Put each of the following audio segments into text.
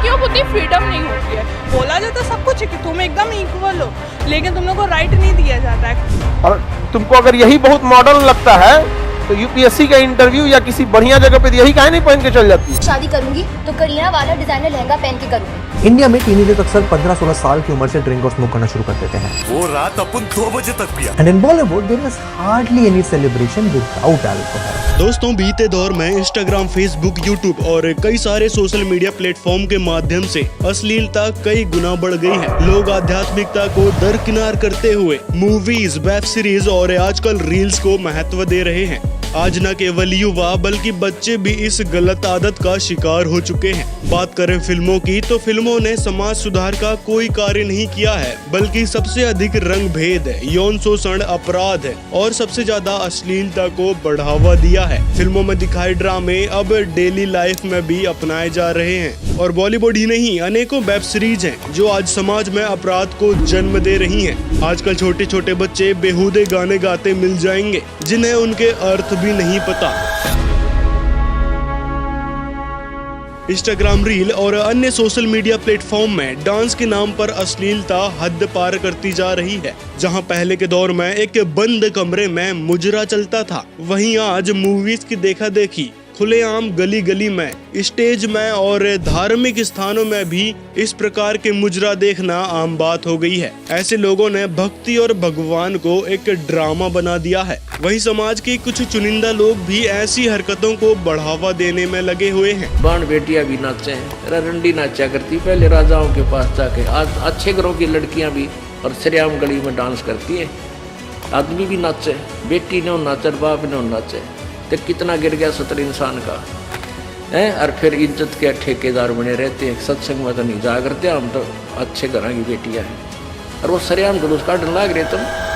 लड़कियों को उतनी फ्रीडम नहीं होती है। बोला जाता सब कुछ है कि तुम एकदम इक्वल हो, लेकिन तुम लोग को राइट नहीं दिया जाता है। और तुमको अगर यही बहुत मॉडर्न लगता है तो यूपीएससी का इंटरव्यू या किसी बढ़िया जगह पे यही काहे नहीं पहन के चल जाती है? शादी करूंगी तो करीना वाला डिजाइनर लहंगा पहन के करूंगी। इंडिया में टीनेजर्स अक्सर 15-16 साल की उम्र से ड्रिंक और स्मोक करना शुरू कर देते हैं। वो रात अपन 2 बजे तक पिया। And in Bollywood there is hardly any celebration without alcohol. दोस्तों, बीते दौर में इंस्टाग्राम, फेसबुक, यूट्यूब और कई सारे सोशल मीडिया प्लेटफॉर्म के माध्यम से अश्लीलता कई गुना बढ़ गई है। लोग आध्यात्मिकता को दरकिनार करते हुए मूवीज, वेब सीरीज और आजकल रील्स को महत्व दे रहे हैं। आज न केवल युवा बल्कि बच्चे भी इस गलत आदत का शिकार हो चुके हैं। बात करें फिल्मों की तो फिल्मों ने समाज सुधार का कोई कार्य नहीं किया है, बल्कि सबसे अधिक रंग भेद, यौन शोषण, अपराध और सबसे ज्यादा अश्लीलता को बढ़ावा दिया है। फिल्मों में दिखाए ड्रामे अब डेली लाइफ में भी अपनाए जा रहे हैं। और बॉलीवुड ही नहीं, अनेकों वेब सीरीज हैं जो आज समाज में अपराध को जन्म दे रही हैं। आजकल छोटे छोटे बच्चे बेहूदे गाने गाते मिल जाएंगे जिन्हें उनके अर्थ भी नहीं पता। इंस्टाग्राम रील और अन्य सोशल मीडिया प्लेटफॉर्म में डांस के नाम पर अश्लीलता हद पार करती जा रही है। जहां पहले के दौर में एक बंद कमरे में मुजरा चलता था, वहीं आज मूवीज की देखा देखी खुलेआम गली गली में, स्टेज में और धार्मिक स्थानों में भी इस प्रकार के मुजरा देखना आम बात हो गई है। ऐसे लोगों ने भक्ति और भगवान को एक ड्रामा बना दिया है। वहीं समाज के कुछ चुनिंदा लोग भी ऐसी हरकतों को बढ़ावा देने में लगे हुए हैं। बाण बेटियां भी नाचे हैं, रंडी नाचा करती पहले राजाओं के पास जाके। आज अच्छे घरों की लड़कियां भी और सरेआम गली में डांस करती है। आदमी भी नाचे, बेटी ने नाचे, बाप ने नाचे, तो कितना गिर गया सतर इंसान का है। और फिर इज्जत के ठेकेदार बने रहते हैं। सत्संग में तो नहीं जा करते, हम तो अच्छे घर की बेटियां हैं और वो सरेआम जुलूस काटने लग रहे। तुम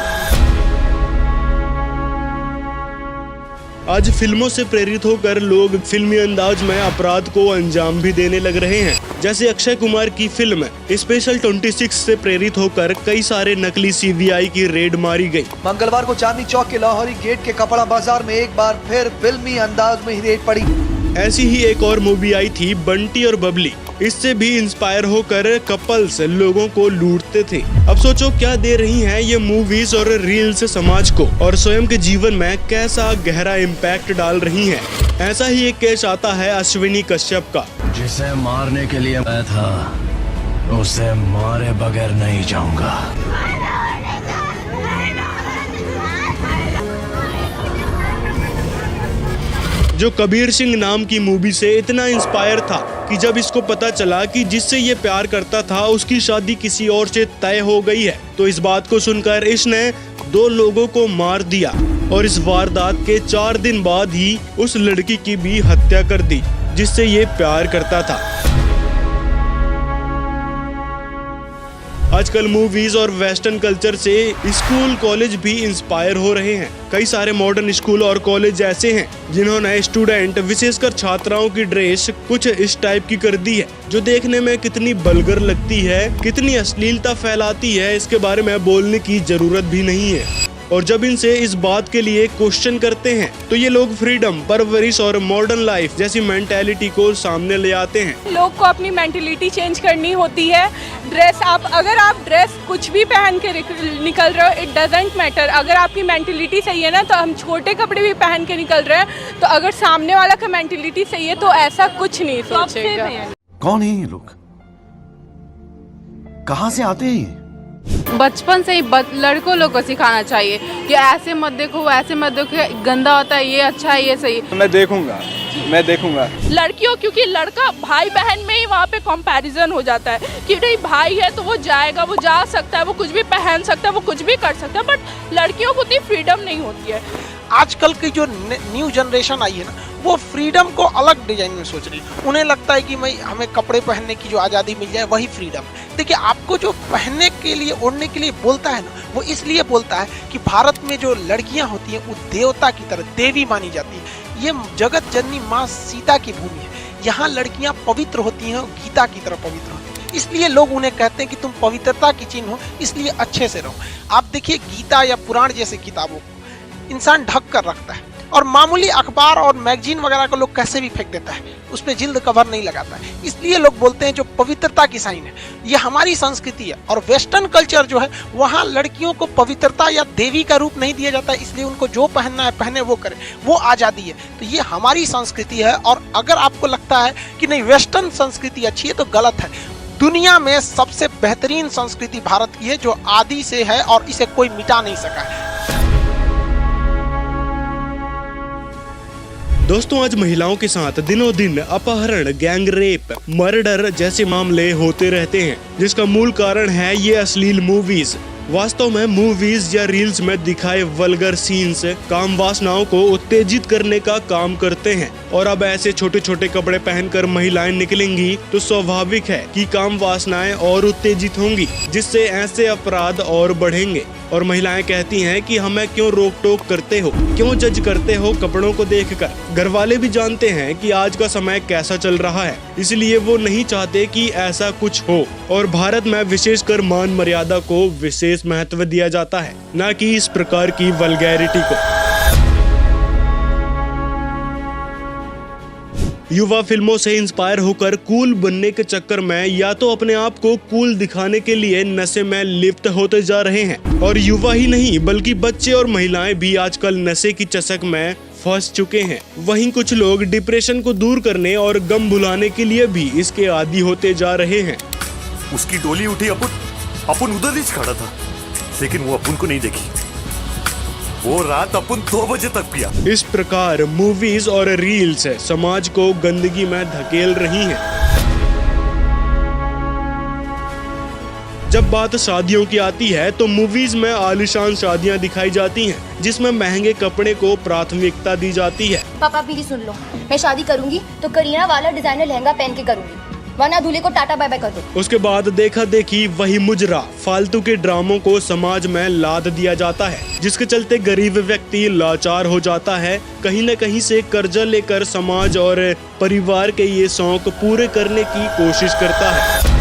आज फिल्मों से प्रेरित होकर लोग फिल्मी अंदाज में अपराध को अंजाम भी देने लग रहे हैं। जैसे अक्षय कुमार की फिल्म स्पेशल 26 से प्रेरित होकर कई सारे नकली सीबीआई की रेड मारी गई। मंगलवार को चांदनी चौक के लाहौरी गेट के कपड़ा बाजार में एक बार फिर फिल्मी अंदाज में ही रेड पड़ी। ऐसी ही एक और मूवी आई थी बंटी और बबली। इससे भी इंस्पायर होकर कपल्स लोगों को लूटते थे। अब सोचो क्या दे रही हैं ये मूवीज और रील्स समाज को, और स्वयं के जीवन में कैसा गहरा इम्पैक्ट डाल रही हैं। ऐसा ही एक केस आता है अश्विनी कश्यप का। जिसे मारने के लिए मैं था, उसे मारे बगैर नहीं जाऊंगा। जो कबीर सिंह नाम की मूवी से इतना इंस्पायर था कि जब इसको पता चला कि जिससे ये प्यार करता था उसकी शादी किसी और से तय हो गई है, तो इस बात को सुनकर इसने 2 लोगों को मार दिया और इस वारदात के 4 दिन बाद ही उस लड़की की भी हत्या कर दी जिससे ये प्यार करता था। आजकल मूवीज और वेस्टर्न कल्चर से स्कूल, कॉलेज भी इंस्पायर हो रहे हैं। कई सारे मॉडर्न स्कूल और कॉलेज ऐसे हैं जिन्होंने स्टूडेंट, विशेषकर छात्राओं की ड्रेस कुछ इस टाइप की कर दी है, जो देखने में कितनी वल्गर लगती है, कितनी अश्लीलता फैलाती है, इसके बारे में बोलने की जरूरत भी नहीं है। और जब इनसे इस बात के लिए क्वेश्चन करते हैं तो ये लोग फ्रीडम, परवरिश और मॉडर्न लाइफ जैसी मेंटालिटी को सामने ले आते हैं। लोग को अपनी मेंटालिटी चेंज करनी होती है। ड्रेस अगर आप ड्रेस कुछ भी पहन के निकल रहे हो, इट डजंट मैटर। अगर आपकी मेंटालिटी सही है ना, तो हम छोटे कपड़े भी पहन के निकल रहे हैं, तो अगर सामने वाला का मेंटालिटी सही है तो ऐसा कुछ नहीं सोचेगा। कौन है ये लोग? कहाँ से आते हैं? बचपन से ही लड़कों लोग को सिखाना चाहिए कि ऐसे मत देखो, ऐसे मत देखो, गंदा होता है, ये अच्छा है, ये सही। मैं देखूंगा लड़कियों, क्योंकि लड़का भाई बहन में ही वहाँ पे कंपैरिजन हो जाता है कि नहीं भाई है तो वो जाएगा, वो जा सकता है, वो कुछ भी पहन सकता है, वो कुछ भी कर सकता है, बट लड़कियों को उतनी फ्रीडम नहीं होती है। आजकल की जो न्यू जनरेशन आई है ना, वो फ्रीडम को अलग डिजाइन में सोच रही है। उन्हें लगता है कि भाई हमें कपड़े पहनने की जो आज़ादी मिल जाए वही फ्रीडम। देखिए, आपको जो पहनने के लिए, ओढ़ने के लिए बोलता है ना, वो इसलिए बोलता है कि भारत में जो लड़कियां होती हैं वो देवता की तरह, देवी मानी जाती है। ये जगत जननी माँ सीता की भूमि है। यहाँ लड़कियां पवित्र होती हैं, गीता की तरह पवित्र होती हैं। इसलिए लोग उन्हें कहते हैं कि तुम पवित्रता की चिन्ह हो, इसलिए अच्छे से रहो। आप देखिए, गीता या पुराण जैसे किताबों को इंसान ढक कर रखता है और मामूली अखबार और मैगजीन वगैरह को लोग कैसे भी फेंक देता है, उस पर जिल्द कवर नहीं लगाता है। इसलिए लोग बोलते हैं जो पवित्रता की साइन है, ये हमारी संस्कृति है। और वेस्टर्न कल्चर जो है वहाँ लड़कियों को पवित्रता या देवी का रूप नहीं दिया जाता है, इसलिए उनको जो पहनना है पहने, वो करे, वो आज़ादी है। तो ये हमारी संस्कृति है। और अगर आपको लगता है कि नहीं वेस्टर्न संस्कृति अच्छी है तो गलत है। दुनिया में सबसे बेहतरीन संस्कृति भारत की है, जो आदि से है और इसे कोई मिटा नहीं सका है। दोस्तों, आज महिलाओं के साथ दिनों दिन अपहरण, गैंग रेप, मर्डर जैसे मामले होते रहते हैं, जिसका मूल कारण है ये अश्लील मूवीज। वास्तव में मूवीज या रील्स में दिखाए वल्गर सीन्स काम वासनाओं को उत्तेजित करने का काम करते हैं। और अब ऐसे छोटे छोटे कपड़े पहनकर महिलाएं निकलेंगी तो स्वाभाविक है कि काम वासनाएं और उत्तेजित होंगी, जिससे ऐसे अपराध और बढ़ेंगे। और महिलाएं कहती हैं कि हमें क्यों रोक टोक करते हो, क्यों जज करते हो कपड़ों को देखकर। घर वाले भी जानते हैं कि आज का समय कैसा चल रहा है, इसलिए वो नहीं चाहते कि ऐसा कुछ हो। और भारत में विशेषकर मान मर्यादा को विशेष महत्व दिया जाता है, न कि इस प्रकार की वल्गैरिटी को। युवा फिल्मों से इंस्पायर होकर कूल बनने के चक्कर में या तो अपने आप को कूल दिखाने के लिए नशे में लिप्त होते जा रहे हैं। और युवा ही नहीं बल्कि बच्चे और महिलाएं भी आजकल नशे की चस्क में फंस चुके हैं। वहीं कुछ लोग डिप्रेशन को दूर करने और गम भुलाने के लिए भी इसके आदी होते जा रहे हैं। उसकी डोली उठी, अपन उधर ही खड़ा था, लेकिन वो अपन को नहीं देखी। वो रात अपन 2 बजे तक पिया। इस प्रकार मूवीज और रील्स समाज को गंदगी में धकेल रही हैं। जब बात शादियों की आती है तो मूवीज में आलीशान शादियां दिखाई जाती हैं, जिसमें महंगे कपड़े को प्राथमिकता दी जाती है। पापा मेरी सुन लो, मैं शादी करूंगी तो करीना वाला डिजाइनर लहंगा पहन के करूंगी, वरना दूल्हे को टाटा बाय बाय कर दो। उसके बाद देखा देखी वही मुजरा फालतू के ड्रामों को समाज में लाद दिया जाता है, जिसके चलते गरीब व्यक्ति लाचार हो जाता है। कहीं न कहीं से कर्जा लेकर समाज और परिवार के ये शौक पूरे करने की कोशिश करता है।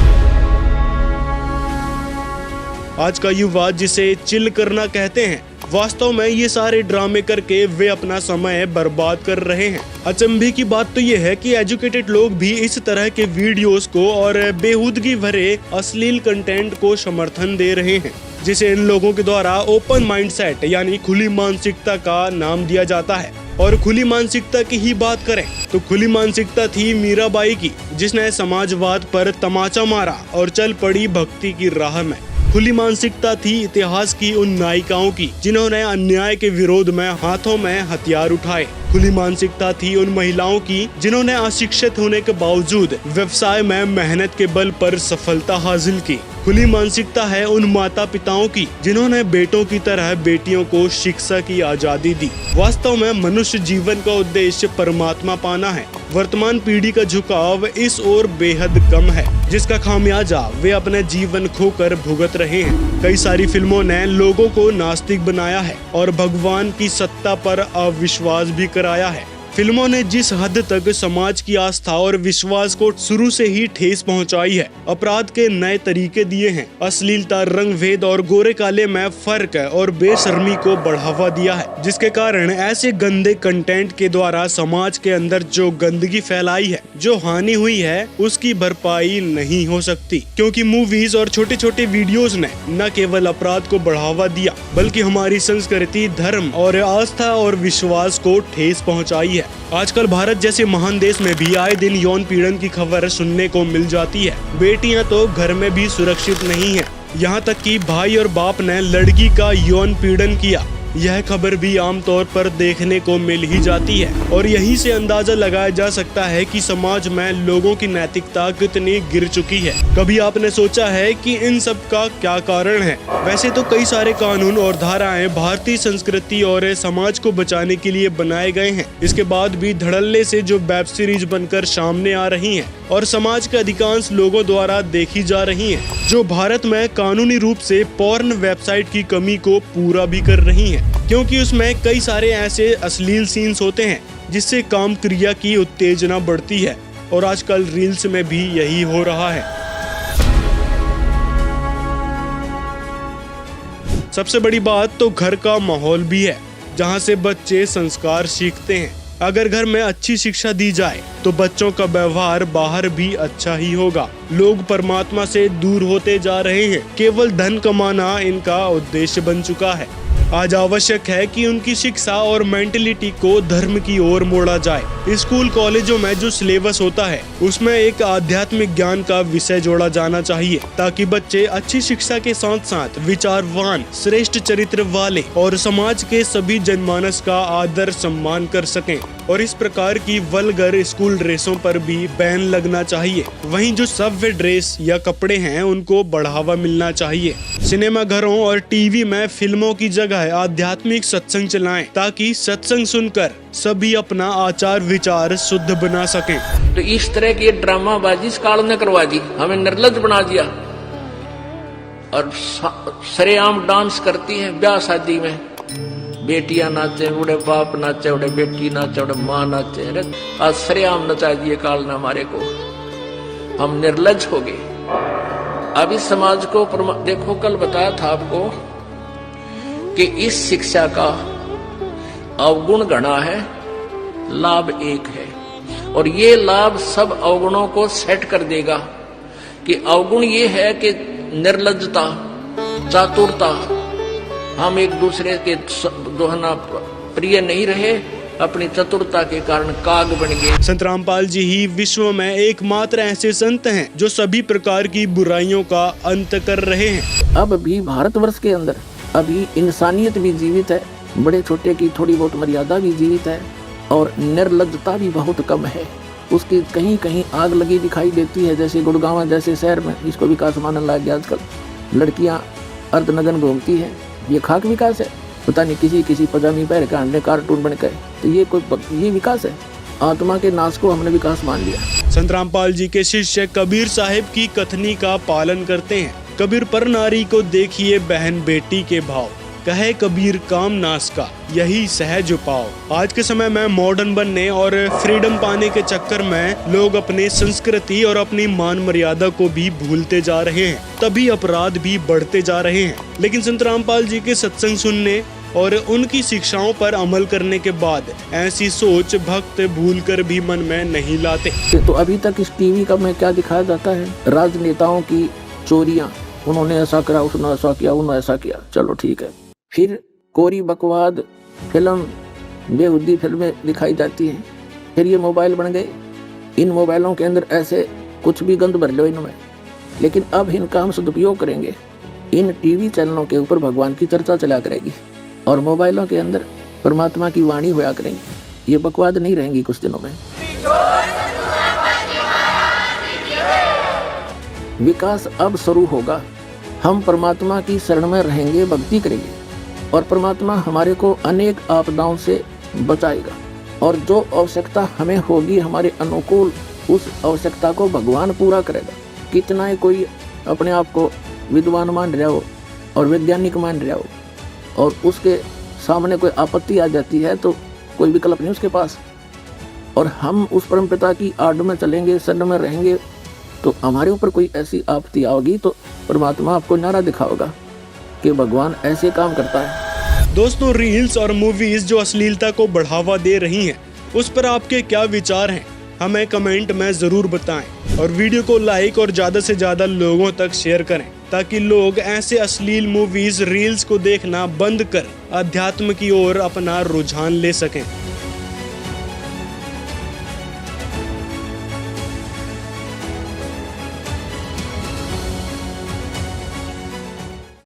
आज का युवा जिसे चिल करना कहते हैं, वास्तव में ये सारे ड्रामे करके वे अपना समय बर्बाद कर रहे हैं। अचंभे की बात तो ये है कि एजुकेटेड लोग भी इस तरह के वीडियोस को और बेहूदगी भरे अश्लील कंटेंट को समर्थन दे रहे हैं, जिसे इन लोगों के द्वारा ओपन माइंडसेट यानी खुली मानसिकता का नाम दिया जाता है। और खुली मानसिकता की ही बात करें तो खुली मानसिकता थी मीराबाई की, जिसने समाजवाद पर तमाचा मारा और चल पड़ी भक्ति की राह में। खुली मानसिकता थी इतिहास की उन नायिकाओं की जिन्होंने अन्याय के विरोध में हाथों में हथियार उठाए। खुली मानसिकता थी उन महिलाओं की जिन्होंने अशिक्षित होने के बावजूद व्यवसाय में मेहनत के बल पर सफलता हासिल की। खुली मानसिकता है उन माता पिताओं की जिन्होंने बेटों की तरह बेटियों को शिक्षा की आजादी दी। वास्तव में मनुष्य जीवन का उद्देश्य परमात्मा पाना है। वर्तमान पीढ़ी का झुकाव इस ओर बेहद कम है, जिसका खामियाजा वे अपने जीवन खोकर भुगत रहे हैं। कई सारी फिल्मों ने लोगों को नास्तिक बनाया है और भगवान की सत्ता पर अविश्वास भी कराया है। फिल्मों ने जिस हद तक समाज की आस्था और विश्वास को शुरू से ही ठेस पहुंचाई है, अपराध के नए तरीके दिए हैं, अश्लीलता, रंग भेद और गोरे काले में फर्क और बेशर्मी को बढ़ावा दिया है, जिसके कारण ऐसे गंदे कंटेंट के द्वारा समाज के अंदर जो गंदगी फैलाई है, जो हानि हुई है, उसकी भरपाई नहीं हो सकती। क्योंकि मूवीज और छोटे छोटे वीडियोस ने न केवल अपराध को बढ़ावा दिया बल्कि हमारी संस्कृति, धर्म और आस्था और विश्वास को ठेस पहुँचाई है। आजकल भारत जैसे महान देश में भी आए दिन यौन पीड़न की खबर सुनने को मिल जाती है। बेटियां तो घर में भी सुरक्षित नहीं है, यहाँ तक कि भाई और बाप ने लड़की का यौन पीड़न किया, यह खबर भी आमतौर पर देखने को मिल ही जाती है। और यहीं से अंदाजा लगाया जा सकता है कि समाज में लोगों की नैतिकता कितनी गिर चुकी है। कभी आपने सोचा है कि इन सब का क्या कारण है? वैसे तो कई सारे कानून और धाराएं भारतीय संस्कृति और समाज को बचाने के लिए बनाए गए हैं। इसके बाद भी धड़ल्ले से जो वेब सीरीज बनकर सामने आ रही हैं और समाज के अधिकांश लोगों द्वारा देखी जा रही हैं, जो भारत में कानूनी रूप से पॉर्न वेबसाइट की कमी को पूरा भी कर रही हैं, क्योंकि उसमें कई सारे ऐसे अश्लील सीन्स होते हैं जिससे काम क्रिया की उत्तेजना बढ़ती है। और आजकल रील्स में भी यही हो रहा है। सबसे बड़ी बात तो घर का माहौल भी है। जहाँ से बच्चे संस्कार सीखते हैं। अगर घर में अच्छी शिक्षा दी जाए तो बच्चों का व्यवहार बाहर भी अच्छा ही होगा। लोग परमात्मा से दूर होते जा रहे हैं, केवल धन कमाना इनका उद्देश्य बन चुका है। आज आवश्यक है कि उनकी शिक्षा और मेंटलिटी को धर्म की ओर मोड़ा जाए। स्कूल कॉलेजों में जो सिलेबस होता है उसमें एक आध्यात्मिक ज्ञान का विषय जोड़ा जाना चाहिए, ताकि बच्चे अच्छी शिक्षा के साथ साथ विचारवान, श्रेष्ठ चरित्र वाले और समाज के सभी जनमानस का आदर सम्मान कर सकें। और इस प्रकार की वल्गर स्कूल ड्रेसों पर भी बैन लगना चाहिए। वहीं जो सभ्य ड्रेस या कपड़े हैं उनको बढ़ावा मिलना चाहिए। सिनेमा घरों और टीवी में फिल्मों की जगह आध्यात्मिक सत्संग चलाएं, ताकि सत्संग सुनकर सभी अपना आचार विचार शुद्ध बना सकें। तो इस तरह की ड्रामाबाजी इस काल ने करवा दी, हमें निर्लज बना दिया और सरेआम डांस करती है। ब्याह शादी में बेटियां नाचे, उड़े बाप नाचे, उड़े बेटी नाचे, उड़े माँ नाचे। अरे आज सरेआम नचा दिए काल ने हमारे को, हम निर्लज हो गए। अब इस समाज को देखो, कल बताया था आपको कि इस शिक्षा का अवगुण गणा है, लाभ एक है, और ये लाभ सब अवगुणों को सेट कर देगा। कि अवगुण ये है कि निर्लज्जता, चातुरता, हम एक दूसरे के दोहना प्रिय नहीं रहे, अपनी चतुरता के कारण काग बन गए। संत रामपाल जी ही विश्व में एकमात्र ऐसे संत हैं जो सभी प्रकार की बुराइयों का अंत कर रहे हैं। अब भी भारतवर्ष के अंदर अभी इंसानियत भी जीवित है, बड़े छोटे की थोड़ी बहुत मर्यादा भी जीवित है, और निर्लज्जता भी बहुत कम है। उसकी कहीं कहीं आग लगी दिखाई देती है, जैसे गुड़गांव जैसे शहर में, जिसको विकास मानने लग गया आजकल। लड़कियां अर्धनग्न घूमती हैं, ये खाक विकास है? पता नहीं, किसी पजामी पहन के हमने कार्टून बन गए, तो ये विकास है? आत्मा के नाश को हमने विकास मान लिया। संत रामपाल जी के शिष्य कबीर साहिब की कथनी का पालन करते हैं। कबीर पर नारी को देखिए बहन बेटी के भाव, कहे कबीर काम नाश का, यही सहज उपाव। आज के समय में मॉडर्न बनने और फ्रीडम पाने के चक्कर में लोग अपने संस्कृति और अपनी मान मर्यादा को भी भूलते जा रहे हैं, तभी अपराध भी बढ़ते जा रहे हैं। लेकिन संत रामपाल जी के सत्संग सुनने और उनकी शिक्षाओं पर अमल करने के बाद ऐसी सोच भक्त भूलकर भी मन में नहीं लाते। तो अभी तक इस टीवी का में क्या दिखाया जाता है? राजनेताओं की चोरियां, उन्होंने ऐसा करा, उसने ऐसा किया, उन्होंने ऐसा किया, चलो ठीक है। फिर कोरी बकवाद फिल्म, बेहुदी फिल्में दिखाई जाती हैं। फिर ये मोबाइल बन गए, इन मोबाइलों के अंदर ऐसे कुछ भी गंद भर लो इनमें। लेकिन अब इनका हम सदुपयोग करेंगे, इन टीवी चैनलों के ऊपर भगवान की चर्चा चला करेगी और मोबाइलों के अंदर परमात्मा की वाणी होया करेंगी। ये बकवाद नहीं रहेंगी कुछ दिनों में। विकास अब शुरू होगा। हम परमात्मा की शरण में रहेंगे, भक्ति करेंगे, और परमात्मा हमारे को अनेक आपदाओं से बचाएगा। और जो आवश्यकता हमें होगी हमारे अनुकूल, उस आवश्यकता को भगवान पूरा करेगा। कितना ही कोई अपने आप को विद्वान मान रहा हो और वैज्ञानिक मान रहा हो, और उसके सामने कोई आपत्ति आ जाती है तो कोई विकल्प नहीं उसके पास, और हम उस परमपिता की आड़ में चलेंगे, शरण में रहेंगे, तो हमारे ऊपर कोई ऐसी आपत्ति आओगी तो परमात्मा आपको नारा दिखाओगा कि भगवान ऐसे काम करता है। दोस्तों, रील्स और मूवीज जो अश्लीलता को बढ़ावा दे रही हैं, उस पर आपके क्या विचार हैं? हमें कमेंट में जरूर बताएं, और वीडियो को लाइक और ज्यादा से ज्यादा लोगों तक शेयर करें, ताकि लोग ऐसे अश्लील मूवीज, रील्स को देखना बंद कर अध्यात्म की ओर अपना रुझान ले सकें।